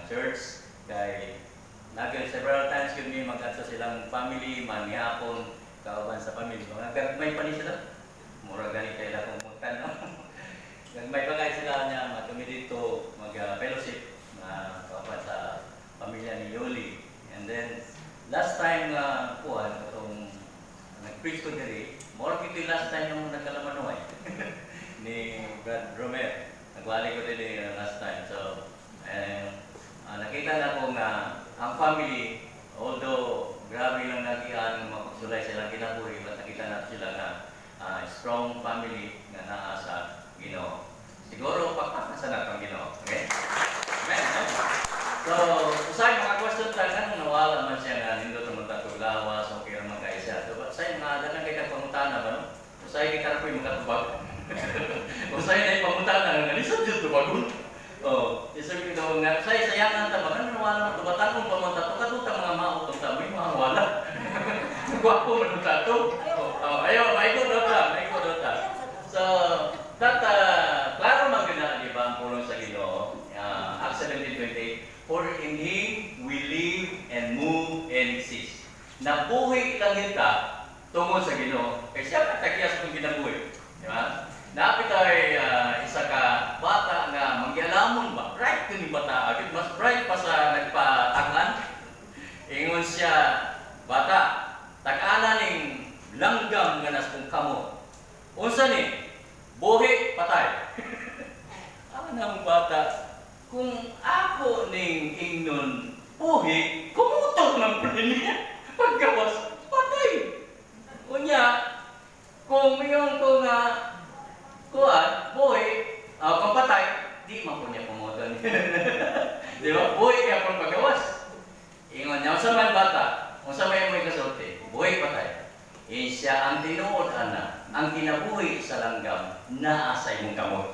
church kay naging several times yun may mag-ato silang family man yapon kauban sa family mga gagmay pa ni sila mura gani kay la kung mutan no gagmay pa kay sila nya matumi dito mag fellowship na kauban sa pamilya ni Yoli. And then last time nga kuan katong nag-preach ko diri more kiti last time yung nagkalamanoy ni Brad Romer nagwali ko diri last time. So nakita na ko nga ang family, although grabe lang nagian mapagsulay silang kinabuhi, but nakita na sila na strong family na naa sa Ginoo. Siguro pagpapasa na itong Ginoo. Okay? Amen. So, usay mga question tayo, nawala man siya nga nindot naman tatong lawas, okay naman kayo siya. So, usay mga dalang kayo pangutana ba, no? Usay kayo karapoy magkatubag. Usay na yung pangutana, nalisod dito bagun. Oh, isip ko nga, sayangan ta ba? Ano wala na tubatan kung pamunta to katuta mga mautong tabi mga wala. Gwapo man tato. Oh, ayo, may ko dota. So, klaro man gina di ba ang pulong sa Ginoo? Acts 17:28, for in Him we live and move and exist. Nabuhi lang kita tungod sa Ginoo. Kaya siya katakiyas kung ginabuhi. Di ba? Napit ay isa ka bata nga mangyalamon ba? Bright ko ni bata. Agad mas bright pa sa nagpatangan. Ingon siya, bata, tagana ning langgam nga nas kong kamot. Unsa ni? Buhi, patay. Anong bata? Kung ako ning ingnon buhi, kumutok ng niya. Pagkawas, patay. Unya, kung yung ko nga kuan, buhay, kung patay, di man po niya pumoton. Di ba? Buhay kaya pong pagawas. Ingon niya, unsa man bata, unsa may may kasulti, buhay patay. Siya ang tinuod, ana, ang kinabuhi sa langgam, naasay mong kamot.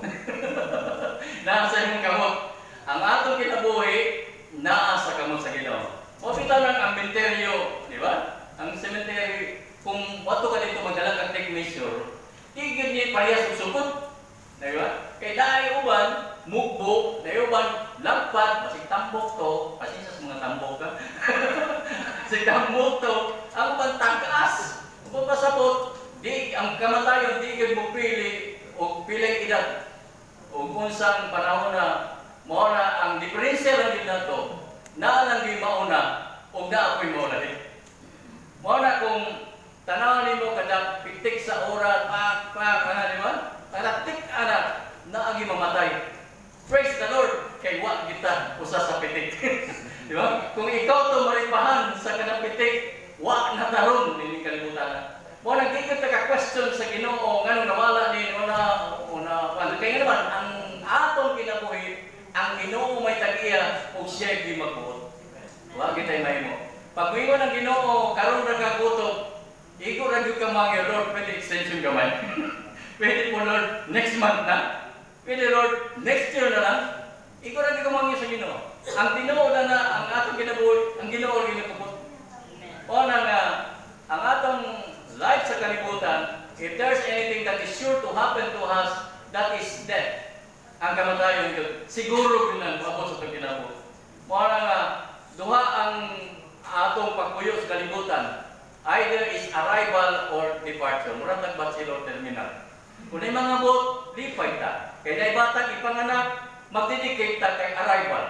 Naasay mong kamot. Ang atong kinabuhi, naasa kamot sa Ginoo. Mapita lang ang cemeteryo, di ba? Ang cemetery, kung wato ka dito magalang ang take measure, tigil niya parehas usupot. Diba? Kaya dahil uban, mukbo, dahil uban, lagpat, masig tambok to, pasensya sa mga tambok ka. Masig tambok to, ang uban tangkas. Kung pasabot, di, ang kamatayon, tigil mo pili, o piling edad. O kung saan panahon na, mauna, ang diferensya lang din na to, na lang di mauna, o na ako'y mauna din. Mauna kung tanawan mo kada pitik sa oras, di ba? Kada tik ana naagi mamatay. Praise the Lord kay wa kita usa sa pitik. Di ba? Kung ikaw to maripahan sa kada pitik, wa na taron nini kalibutan. Mo nagdikit ka question sa Ginoo ngano nawala ni una kaya naman ang atong kinabuhi ang Ginoo may tagiya ug siya gimabuot. Wa kita mahimo. Pag moingon ang Ginoo karon ra ka kutob, iko ra gyud ka mga Lord, pwede extension ka man. Pwede po Lord, next month na. Pwede Lord, next year na lang. Iko ra gyud ka mga sa Ginoo. Ang Ginoo na ang atong kinabuhi, ang Ginoo ginakabot. O na nga, ang atong life sa kalibutan, if there's anything that is sure to happen to us, that is death. Ang kamatayon yun, siguro yun ang mabot sa itong kinabuhi. O na nga, duha ang atong pagpuyo sa kalibutan, either is arrival or departure. Murang nag-bachelor terminal. Kung ay mga bot, lipay ta. Kaya na batang ipanganak, magdedicate ta kay arrival.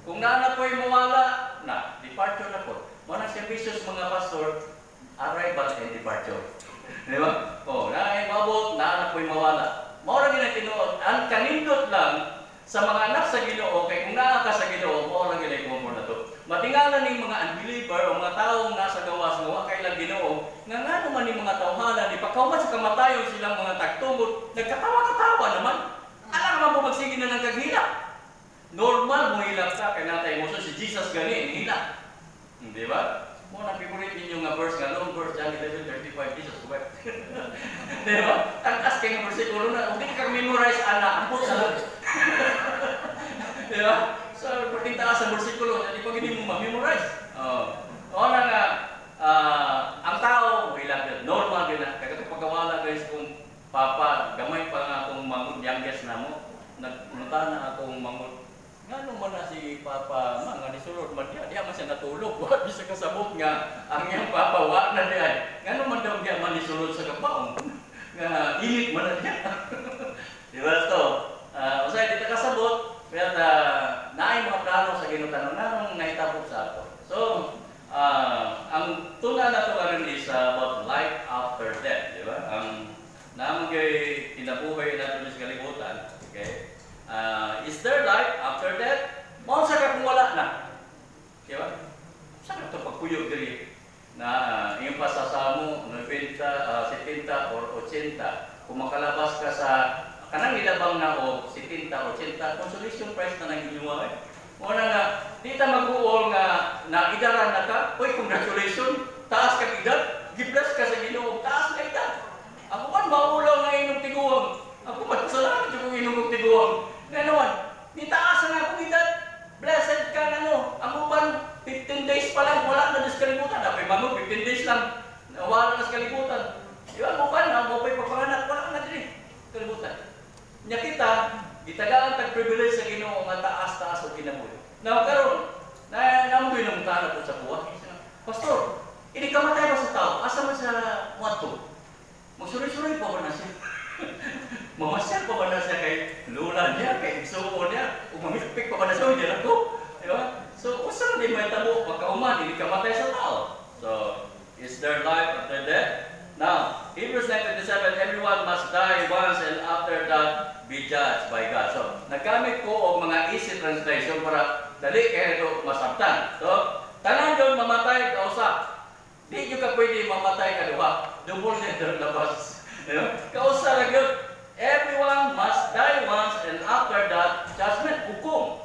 Kung naana po'y mawala, na, departure na po. Mga servicios mga pastor, arrival and departure. Di ba? O, naay mabot, naana po'y mawala. Maura ginang tinuod, ang kanindot lang sa mga anak sa Ginoo, kay kung naa ka sa Ginoo, maura ginang kumor na to. Matingalan ng mga unbeliever o mga taong nasa gawas nga wa kailang Ginoo, nga ngano man ni mga tawhana, di pagkauman sa kamatayon silang mga tagtumot, nagkatawa-katawa naman. Alam naman po magsige na ng kaghilak. Normal mo hilak ka, kaya natay mo si Jesus gani, hilak. Di ba? Mo na favorite ninyo nga verse, nga long verse, John 11:35, Jesus wept. Di ba? Tagkas kayo nga versikulo na, hindi ka memorize, anak, ampot sa lang. Di ba? So, pertintaan sa versikulo, hindi pa hindi mo ma-memorize. O na nga, ang tao, hilang normal din na. Kaya kapag pagkawala guys, kung papa, gamay pa nga akong mangut, youngest na mo, nagpunta na akong mangut. Nga naman na si Papa man nga nisulod man diya man siya natulog wa bisa kasabot nga ang iyang papa wa na diya ngano man daw diya man nisulod sa kabaong nga init man na diya. Di ba to? Usay di ta kasabot pero naay mga plano sa ginutanong nanong nahitabo sa ato. So ang tuna na to karon is about life after death, di ba? Ang naman kay kinabuhay natin sa kalibutan, okay? Is there life after death? Mao sa ka kung wala na. Di ba? Sa ka to pagkuyog diri na yung pasasamo 90, 70 or 80 kung makalabas ka sa kanang gilabang na o 70, 80 consolation prize na nang ginuwa. Una nga, di ta mag-uol nga naidaran na ka, uy, congratulations, taas ka edad, giblas ka sa Ginoo, taas ka edad. Ako man maulaw nga inyong tiguang, ako man salamat yung inyong tiguang. Ngayon, di taas na akong edad, blessed ka na no. Ako man, 15 days pa lang, wala na sa kalibutan. Apay mamog, 15 days lang, wala na sa kalibutan. Di ba, ako man, ako pa'y pagpanganak, wala na din kalibutan. Nya kita, gitagaan tag-privilege sa Ginoo nga taas-taas o kinabuhi. Now, karon, namoy nang tanap po sa buwan. Pastor, ini kamatay ba sa tao? Asa man sa wato? Magsuri-suri pa ba na siya? Mamasyal pa ba na siya kay lula niya, kay igsuon niya? O mamipik pa ba na siya? Hindi na ko. Diba? So, usang din may tabo pagkauman, ini kamatay sa tao. So, is there life after death? Now, Hebrews 9:27, everyone must die once and after that be judged by God. So, nagkamit ko og mga easy translation para dali kaya ito masabtan. So, tanan doon mamatay kausa. Di nyo ka pwede mamatay kaduha. Double letter labas. Kausa lang yun. Everyone must die once and after that judgment, hukom.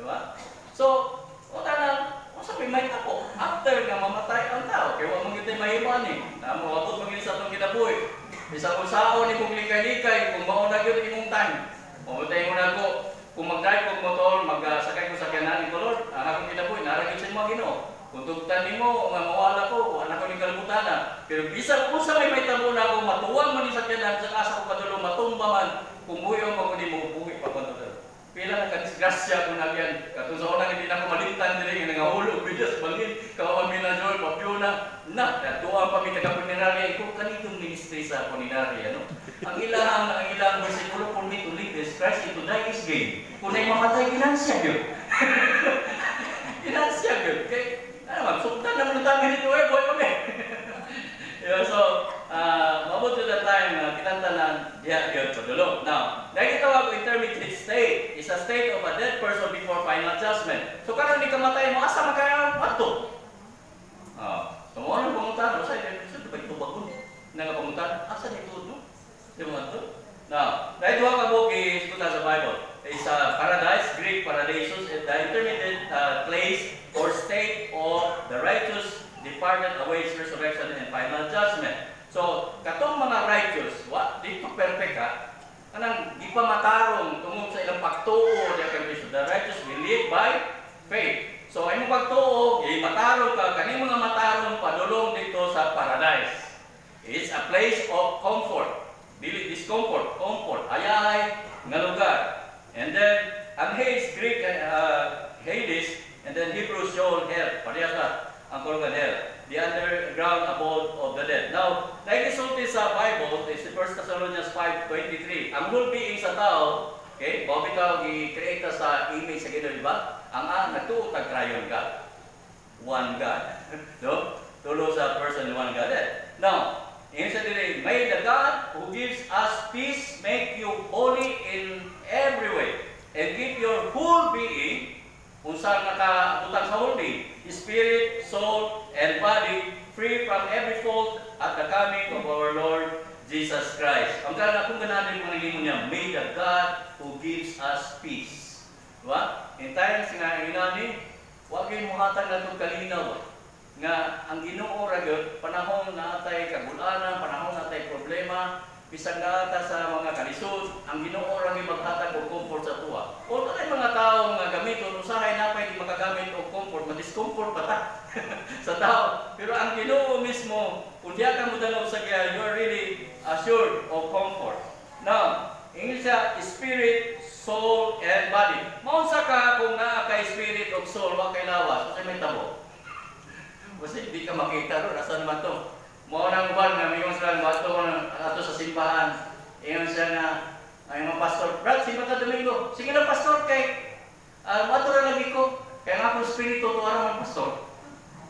Diba? So, o tanan, sabi may tapo, after nga mamatay ang tao, kaya huwag mong ito'y mahiman eh. Na mawabot mag-inis sa itong kinabuhi. Bisang kung sao ni kung likay-likay, kung maunag yun imong time. Mamutay mo na ko, kung mag-drive kong motor, mag-sakay ko sa kyanan ni Lord, anak kong kinabuhi, naragin sa mga Ginoo. Kung tugtan mo, nga mawala ko, anak ko ni kalibutana. Pero bisang kung sa may tabo na ako, matuwang man sa kyanan, sa kasa ko padulong, matumba man, kung buhay mo di mo buhay pa kung pila na kadisgrasya ko na yan. Katong sa unang hindi na ko malimtan din nga nangahulog bidas bangin. Kawawan mi na Joel, papyuna. Tuwang pa mi taga-punerarya. Ikaw kanitong ministry sa punerarya. No? Ang ilang versikulo for me to live is Christ, to die is gain. Kung na'y mamatay, ginansya yun. Ginansya yun. Kaya, magsuktan naman ng tabi nito boy kami. So, mabot to the time na kitantanan diya yun padulong. Now, nakikita ko intermediate state is a state of a dead person before final judgment. So, karon ni kamatay mo, asa makaya wato? So, mo nang pumunta, sa ito ba ito bago? Nagapumunta, asa nito no? Di mo ito? Now, dahil duha ka book is sa Bible. Is paradise, Greek paradisos, and the intermediate place or state of the righteous departed awaits resurrection and final judgment. So, katong mga righteous, di pa perfect ha, anang di pa matarong tungod sa ilang pagtuo di kay Kristo. The righteous will live by faith. So, ay mo pagtuo, matarong ka, kaning mga matarong padulong dito sa paradise. It's a place of comfort. Dili discomfort, comfort, ayahay nga lugar. And then, ang Hades, Greek, Hades, and then Hebrew Sheol, hell. Parehas na ang kulungan hell. The underground abode of the dead. Now, naisulti sa Bible, is 1 Thessalonians 5:23. Ang whole being sa tao, okay, bago ito i-create sa image sa Ginoo, di ba? Ang nagtuo tag-triune God. One God. No? Tulo sa person, one God. Now, instead, may the God who gives us peace make you holy in every way and keep your whole being, kung saan nakabutang sa whole being, spirit, soul, and body, free from every fault at the coming of our Lord Jesus Christ. Ang kung ganahan yung mga niya, may the God who gives us peace. Diba? In times nga inani, huwag yung muhatag na itong kalinaw. Nga ang Ginoo ra gyud panahon na atay kagulanan, panahon na atay problema, bisag naata sa mga kalisod, ang Ginoo ra gyud maghatag og comfort sa tuwa. O tay mga tawo nga gamiton usahay napay di makagamit og comfort, ma-discomfort pa ta sa tao. Pero ang Ginoo mismo, kung diya ka modanog sa kaya, you are really assured of comfort. Now, English siya, spirit, soul, and body. Maunsa ka kung naa kay kay spirit of soul, wa kay lawas, kasi may tabo. Kasi hindi ka makita ron, asan naman to? Mao nang uban nga mayon sila ato sa simbahan. Ingon siya nga ay mga pastor, Brad, simba ta Domingo. Sige lang pastor kay mato ra lagi ko. Kaya nga kung espiritu to ara man pastor.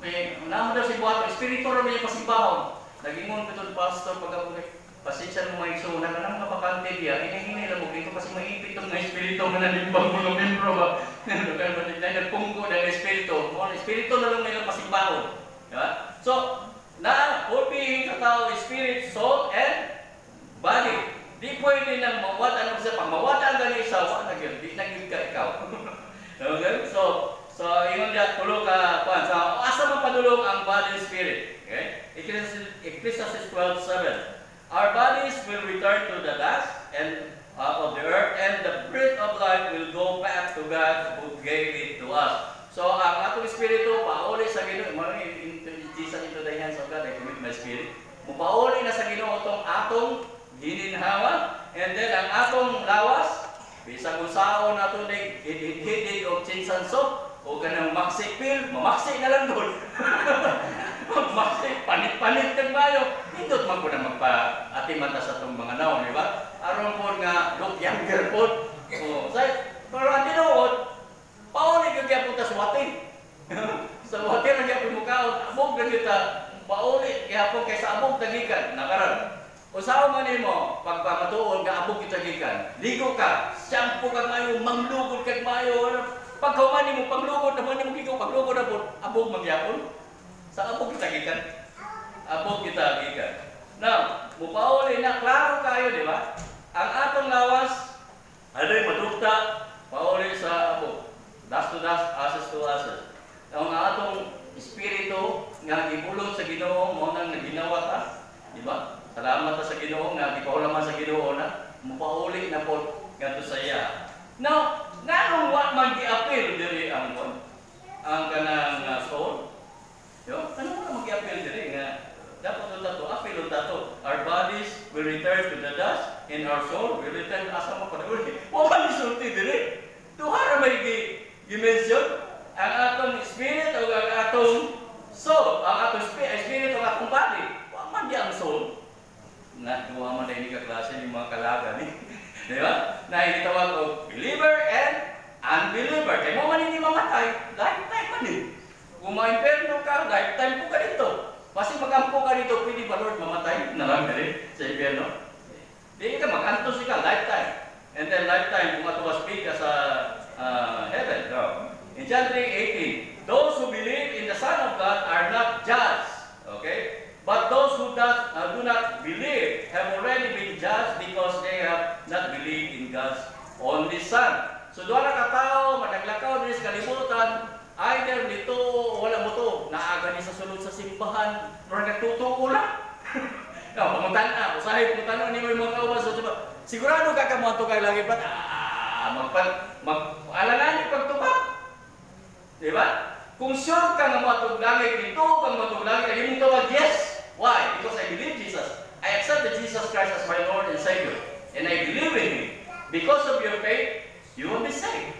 May naman daw si buhat, espiritu ra may pasimbahon. Nagingon ko to pastor pagkabulit. Pasensya mo may suna ka nang kapakante diya. Hinahinay lang mo dito kasi maipit tong nga espiritu nga nalimbang mga membro ba. Kaya ba nagpungko ng espiritu. Mo espiritu na lang may pasimbahon. Diba? So, na all being sa tao, spirit, soul, and body. Di pwede nang mawat ano sa pagmawat ang gani sa wa na gyud, di nagig ka ikaw. Okay? So ingon dia tulo ka kuan sa asa man padulong ang body and spirit. Okay? Ecclesiastes 12:7. Our bodies will return to the dust and of the earth, and the breath of life will go back to God who gave it to us. So ang atong espiritu pauli sa Ginoo, mo Jesus into the hands of God, I commit my spirit. Mupauli na sa Ginoo tong atong gininhawa, and then ang atong lawas bisag usaon nato ning hidid og chinsanso o kanang maksipil, mamaksi na lang doon. Maksik, panit-panit kang bayo. Hindot man po na magpa-atiman sa itong mga naon, di ba? Aron po nga, look younger po. Pero ang tinuod, pauli ka kaya punta sa watin. Sa watin na kaya pimukaon, abog na kita, pauli, kaya po kaysa abog tagikan, nakaran. Usaw man mo, pagpamatuon nga abog kita gikan, ligo ka, shampoo kag mayo, manglugod kag mayo, pagkaman mo, panglugod naman mo gigaw, paglugod na po, abog magyapon. Sa abog kita gikan. Abog kita gikan. Now, mupauli na klaro kayo, di ba? Ang atong lawas, ado'y madugta, pauli sa abog. Dust to dust, ashes to ashes. Ang atong espiritu nga gibulong sa Ginoo mo nang naginawa ta, di ba? Salamat ta sa Ginoo nga gipahulaman sa Ginoo na mupauli na po ngadto sa iya. Now, nganong wa man gi-appeal diri ang kanang soul? Yo, ano mo mag-appeal diri nga dapat to appeal tato. Our bodies will return to the dust and our soul will return asa mo paduli. Wa man isulti diri. Duha ra may gi-mention ang atong spirit o ang atong soul, ang atong spirit o ang atong body. Wa man di ang soul. Na duha man dai ka klase ni mga kalaga ni. Di ba? Na gitawag og believer and unbeliever. Kay mo man ini mamatay, lifetime man ni. Kung ma-imperno ka, lifetime po ka dito. Kasi magampo ka dito, pwede ba Lord mamatay? Nalang na rin sa imperno. Di ka mag-antos ka, lifetime. And then lifetime, kung ito speak ka sa heaven. No. In John 3:18, those who believe in the Son of God are not judged. Okay? But those who do not believe have already been judged because they have not believed in God's only Son. So doon na katao, managlakaw din sa kalibutan, either dito wala mo to, naaga ni sa sulod sa simbahan, mura nagtutuo lang. Pamuntan na, usahay pamuntan na, hindi mo yung mga kauban sa diba? Sigurado ka kamuha kay lagi pa, alanganin pagtupak. Diba? Kung sure ka na matuglangay dito, kung matuglangay, hindi mo tawag yes. Why? Because I believe Jesus. I accepted Jesus Christ as my Lord and Savior. And I believe in Him. Because of your faith, you will be saved.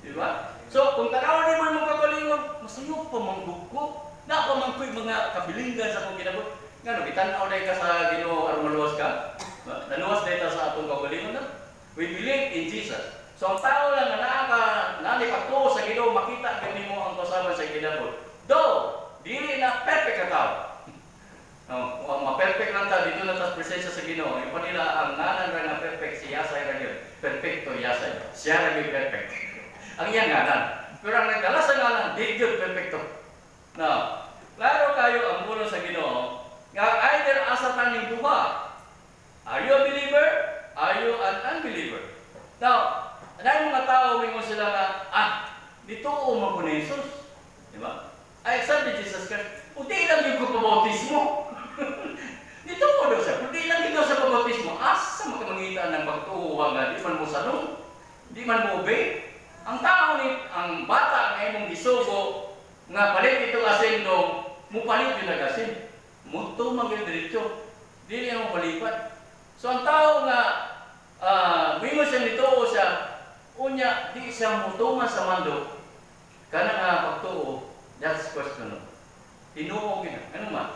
Diba? So, kung tanawan mo yung kagalingon, masayo pa manggug ko. Napaman ko'y mga kabilingan sa kong ginabot. Nga no, itanaw na ka sa Ginoo aron maluwas ka. Naluwas na ito sa atong kagalingon na. We believe in Jesus. So, ang tao lang na nakakapagtuo sa Ginoo, makita gani mo ang kasama sa ginabot. Though, dili na perfect ka tao. Kung ma-perfect lang ta, dito na tas presensya sa Ginoo. Yung pa nila, ang nanan ra na perfect, si Yasay ra yun. Perfecto Yasay. Siya ra yun perfect. Ang iyang ngalan. Pero ang nagdala sa ngalan, di yun perfecto. Now, klaro kayo ang mulo sa Ginoo, nga either asa taning duha. Are you a believer? Are you an unbeliever? Now, dahil mga tao, mingon sila na, dito mo ko ni Jesus. Diba? I accepted Jesus Christ. Puti lang yung pabautismo. Dito mo daw siya. Puti lang yung sa pabautismo. Asa makamangita ng pagtuwa nga, di man mo salong, di man mo obey. Ang tao ni, ang bata nga imong gisugo, nga palit ito asin dong, mupalit yung nag-asin. Muto maging diretso. Di niya mo palipat. So ang tao nga, mingon siya nito o siya, unya, di siya mutungan sa mando, Kana nga pagtuo, that's question. Tinuo gina. Ano man?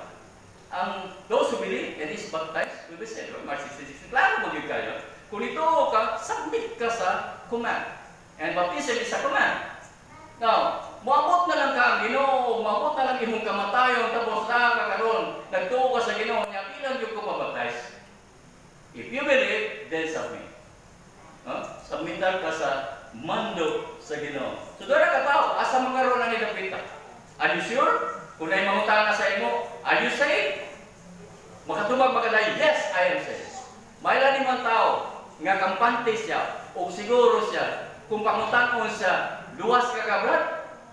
Ang those who believe and is baptized will be saved. Mark 16:16. Klaro mo gyud kayo. Kung ituo ka, submit ka sa command. And baptism is a command. Now, moabot na lang ka ang Ginoo, moabot na lang imong kamatayon tapos na ka karon. Nagtuo ka sa Ginoo, nya ilang gyud ko mabaptize. If you believe, then submit. Submitan ka sa mando sa Ginoo. So dara ka tao, asa makaroon na ni Dapita? Are you sure? Kung na'y mangutana sa imo, are you saved? Makatumag makaday, yes, I am saved. Mayroon naman tao, nga kampante siya, o siguro siya, kung pangutanon siya, luwas ka kabrad?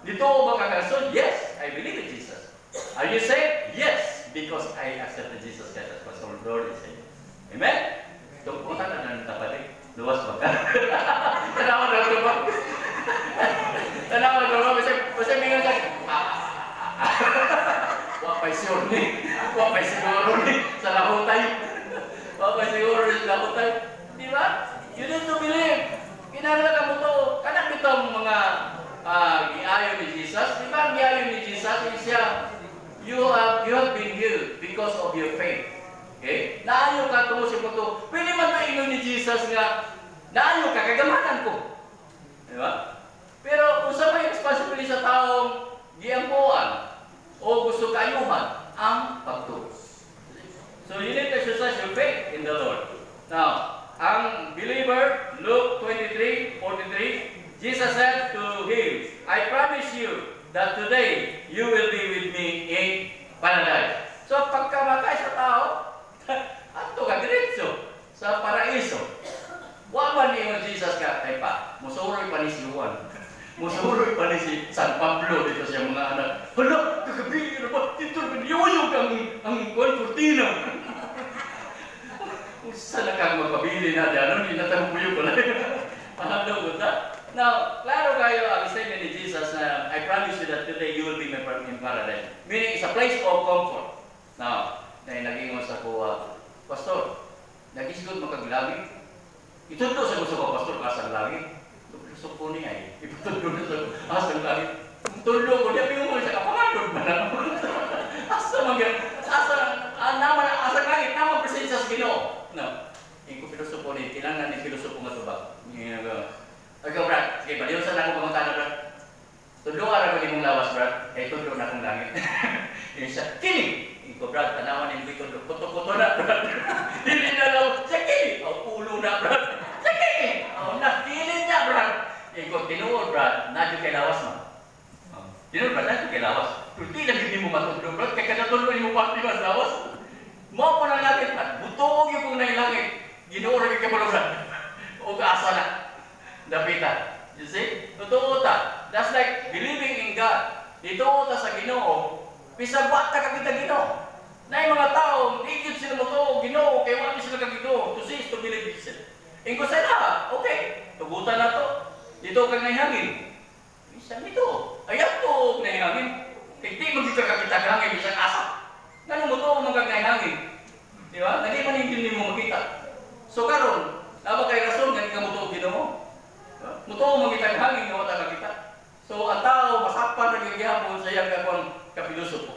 Dito ba kagason? Yes, I believe in Jesus. Are you saved? Yes, because I accepted Jesus Christ as my Lord and Savior. Amen? Tungkutan na ng tapalik. Luwas ba ka? Tanawa na ito ba? Tanawa na ito ba? Basta mingon siya, wapay siguro ni. Wapay siguro ni. Sa lahutay. Wapay siguro ni sa lahutay. Di ba? You need to believe. Kinahanglan mo to. Kanak itong mga giayon ni Jesus. Di ba ang giayon ni Jesus? Siya, you have been healed because of your faith. Okay? Naayo ka tumo si puto. Pwede man to ingon ni Jesus nga, naayo ka, kagamanan ko. Di ba? Pero kung sa may responsibility sa taong giampuan o gusto kayuhan, ang pagtuo. So you need to exercise your faith in the Lord. Now, ang believer, Luke 23:43, Jesus said to him, I promise you that today you will be with me in paradise. So pagkamatay sa tao, ato ka diretso sa paraiso. Wa man ni Jesus ka kay pa. Musuroy pa ni si Juan. Musuroy pa ni si San Pablo dito sa mga anak. Hala, kagabi na ba? Dito biniyuyog ang kurtina. Usa na kang magpabili na diyan, hindi na tayo puyo ko na. Paano ko ta? Now, klaro kayo ang statement ni Jesus na I promise you that today you will be in paradise. Meaning, it's a place of comfort. Now, naging sa kuha, Pastor, nagisgot makaglagi. Ituto sa gusto ko, Pastor, asang lagi. Gusto ko niya eh. Ituto na sa asang lagi. Tulo ko, niya pingumo siya, kapangalod ba na? Asa magyan, asang lagi, naman presensya sa Ginoo. No. Yung filosopo ni, kailangan ni filosopo nga ito ba? Okay, Brad. Sige, paliwasan na akong pangutana, Brad. Tulo araw ko mong lawas, Brad. Eh, tulo na akong langit. Yung siya, kinig! Iko, Brad, tanawan yung bikon. Kuto-kuto na, Brad. Hindi na lang, siya kinig! Ulo na, Brad. Siya kinig! Nakinig niya, Brad. Iko, tinuod, Brad. Nadyo kay lawas, ma. Tinuod, Brad, nadyo kay lawas. Hindi na hindi mo matulo, Brad. Kaya katatulo yung pati mas lawas. Mo po na langit, Brad. Butog yung kong na yung langit. Ginuorag yung kabalo, Brad. O kaasa na. Dapita. You see? Totoo ta. That's like believing in God. Dito ta sa Ginoo. Pisagwa ta ka kita Ginoo. Na yung mga tao, igit sila mo to, Ginoo, kaya wala sila ka Ginoo. To see is to believe in sila. Ingko sa na, okay. Tugutan na to. Dito kang naihangin. Bisa dito. Ayan to, naihangin. Hindi magkita ka hangin, bisa asa. Ganun mo to, magkakaihangin. Di ba? Hindi man hindi mo makita. So karon, naba kay rason, ganun ka mo to, Ginoo. Muto mangitang hangin nga wala kita. So ang tao masapan na gihapon sa iyang kapilosopo.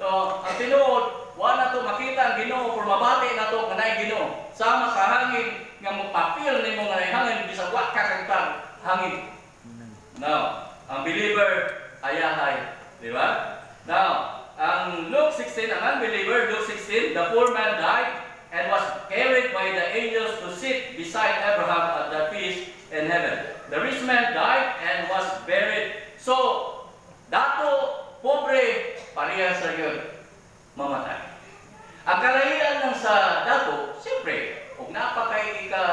So ang tinuod, wala to makita ang Ginoo or mabati na to kanay Ginoo. Sama sa hangin nga mapapil nimo nga hangin bisag wa ka kagtang hangin. Now, ang believer ayahay, di ba? Now, ang Luke 16, ang unbeliever, Luke 16, the poor man died and was carried by the angels to sit beside Abraham at the feast in heaven. The rich man died and was buried. So, dato, pobre, parehas sa yun, mamatay. Ang kalahian ng sa dato, siyempre, kung napakay ka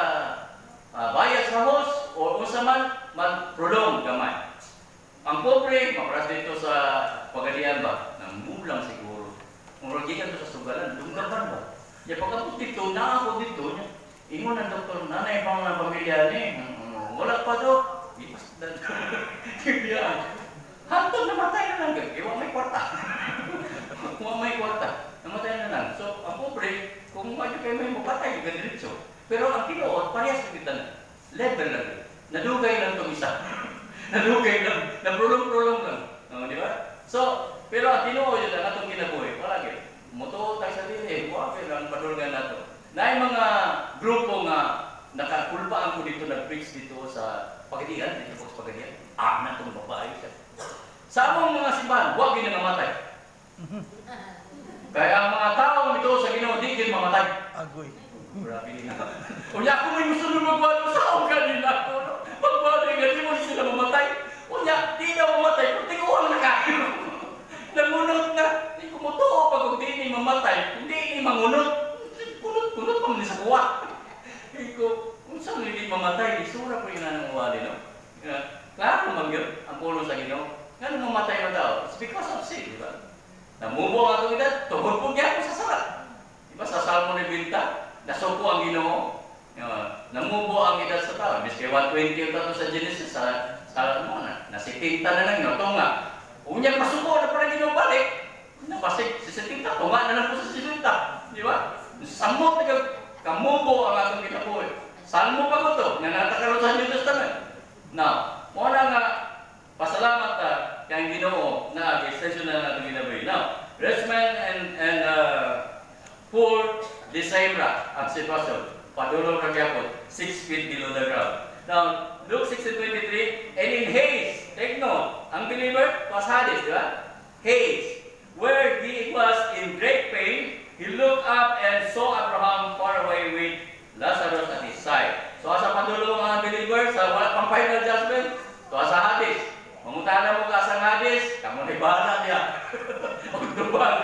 bayad sa host o unsa man, mag-prolong gamay. Ang pobre, maparas dito sa pagalian ba? Namulang siguro. Kung ragikan to sa sugalan, dunggaban ba? Ya pagkapos dito, na ako dito niya. Ingon ang doktor, nanay pang ng pamilya ni. Wala pa do. Kibiyaan. Hantong namatay na lang. Iwa may kwarta. Iwa may kwarta. Namatay na lang. So, ang pobre, kung medyo kayo may mapatay, ganito. Pero ang tinuod, parehas na kita na. Level lang. Nadugay lang itong isa. Nadugay lang. Naprulong-prulong nag-preach dito sa Pagadian, dito po sa Pagadian. Na itong babae siya. Sa among mga simbahan, huwag ginamamatay. Kaya ang mga taong ito sa Ginoo, di kin mamatay. Agoy. Grabe nila. Unya, kung may gusto nung magwalo sa akong kanila, magwalo nga, di mo sila mamatay. Unya, di na mamatay, kung tiguan na kayo. Nangunot na, di ko mo to, pag kung di ni mamatay, hindi ni mangunot. Kunot pa mo sa kuwa. Hindi ko, kung saan hindi mamatay, isura ko yung nananguwali, no? Klaro naman yun, ang pulo sa Ginoo. Nga mamatay na daw, it's because of sin, di ba? Namubo ang atong edad, tuhod po niya ako sa salat. Diba sa Salmo ni Binta, nasuko ang Ginoo, namubo ang edad sa tao. Miski 120 ito sa Genesis, sa ano na, nasitinta na lang, no? Tunga. Unyang masuko na parang Ginoo balik. Napasik, sisintinta, tunga na lang po sa sisinta. Di ba? Samot na kamubo ang atong kinabuhi. Salmo pa ko to, nanatakaroon sa New Testament. Now, muna nga, pasalamat kayong Ginoo na extension na natin ginabuhi. Now, rich man and poor, the same ra ang sitwasyon. Padulong kagyapon, 6 feet below the ground. Now, Luke 16:23, and in haste, take note, ang believer was Hades, di ba? Haste, where he was in great pain, he looked up and saw Abraham far away with Lazarus at his side. So, sa padulong ang believer, sa wala pang final judgment, to sa Hades. Mamuntahan mo ka sa Hades, kamu na ibahala niya. Magdubag.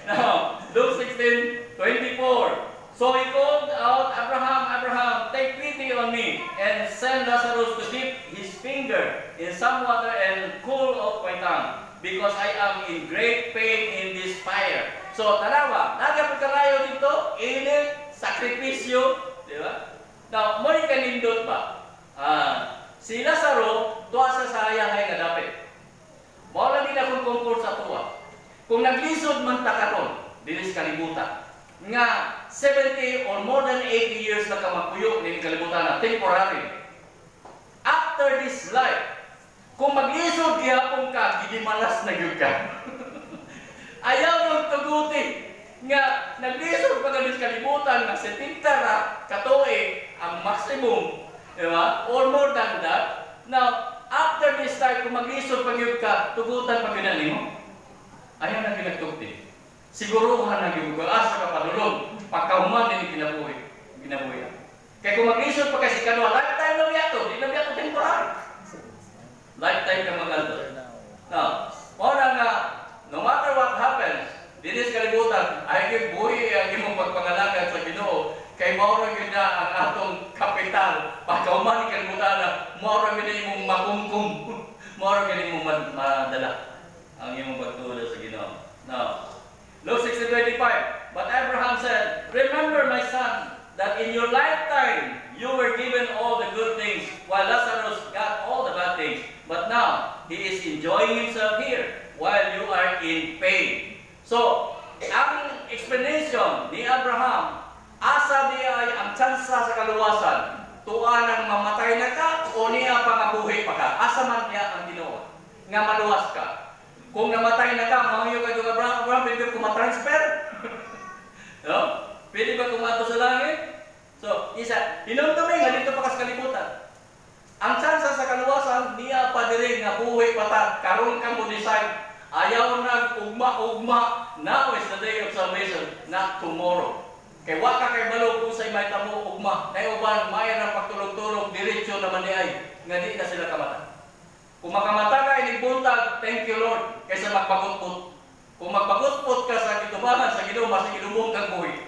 Now, Luke 16:24. So he called out, Abraham, Abraham, take pity on me, and send Lazarus to dip his finger in some water and cool off my tongue, because I am in great pain in this fire. So, tanawa, nagapagkalayo dito, init, sakripisyo, di ba? Now, muli ka nindot ba? Si Lazaro, tuwa sa sayahay nga dapit. Mawala din akong concur sa tuwa. Kung naglisod man takaron, dinis kalibutan, nga 70 or more than 80 years na kamakuyo ng kalibutan na temporary. After this life, kung maglisod gihapon ka, gidimalas na gyud ka. Ayaw mong tuguti nga naglisod pa ka kalibutan nga 70 ra katuig ang maximum, di ba? Or more than that. Now, after this time, kung maglisod pa gyud ka, tugutan pa gyud nimo. Ayaw na ginagtugti. Siguruhan na yung asa ka padulong, pagkahuman din ginabuhi. Kaya kung mag-isod pa kasi kanwa, lifetime lang yato, di lang yato temporary. Lifetime ka mag-alto. Now, muna nga, no matter what happens, dinis kalibutan, ay yung buhi ang imong pagpangalagan sa Ginoo, kay maura yun na ang atong kapital, pagkahuman ni kalibutan na, maura yun na imong makungkum, maura yun na imong madala ang imong pagtulad sa Ginoo. Now, Luke 16:25. But Abraham said, remember, my son, that in your lifetime you were given all the good things, while Lazarus got all the bad things. But now he is enjoying himself here, while you are in pain. So, ang explanation ni Abraham, asa niya ay ang tsansa sa kaluwasan, tuwa nang mamatay na ka o niya pangabuhi pa ka. Asa man niya ang Ginoo nga maluwas ka. Kung namatay na ka, mahuyo ka yung Abraham, pwede ko matransfer? No? Pwede ba kumato sa langit? So, isa, hinumdumi nga dito pa sa kalibutan. Ang tsansa sa kaluwasan, niya pa diri nga buhay pata, karon ka mo decide, ayaw na ugma, now is the day of salvation, not tomorrow. Kay waka kay balog kung sa'y may tamo ugma, na uban, may na pagtulog-tulog, diretsyo naman ni ay, nga di na sila kamata. Kung makamata ka, inibuntag, thank you Lord, kaysa magpagutput. Kung magpagutput ka sa kitubangan, sa Ginoo, mas ilubong kang buhay.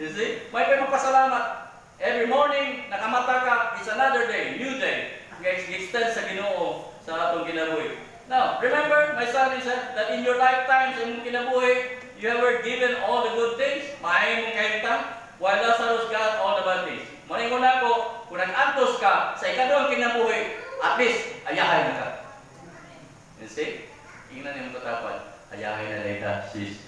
You see? May magpasalamat. Every morning, nakamata ka, it's another day, new day. Extend sa Ginoo sa atong kinabuhi. Now, remember, my son, is that in your lifetime, sa imong kinabuhi, you were given all the good things, maayon mong kaintan, while Lazarus got all the bad things. Maningon ako, kung nag-antos ka sa ikaduhang kinabuhi, at least, ayahay na ka. You see? Tingnan niyo ang katapan. Ayahay na nila sis.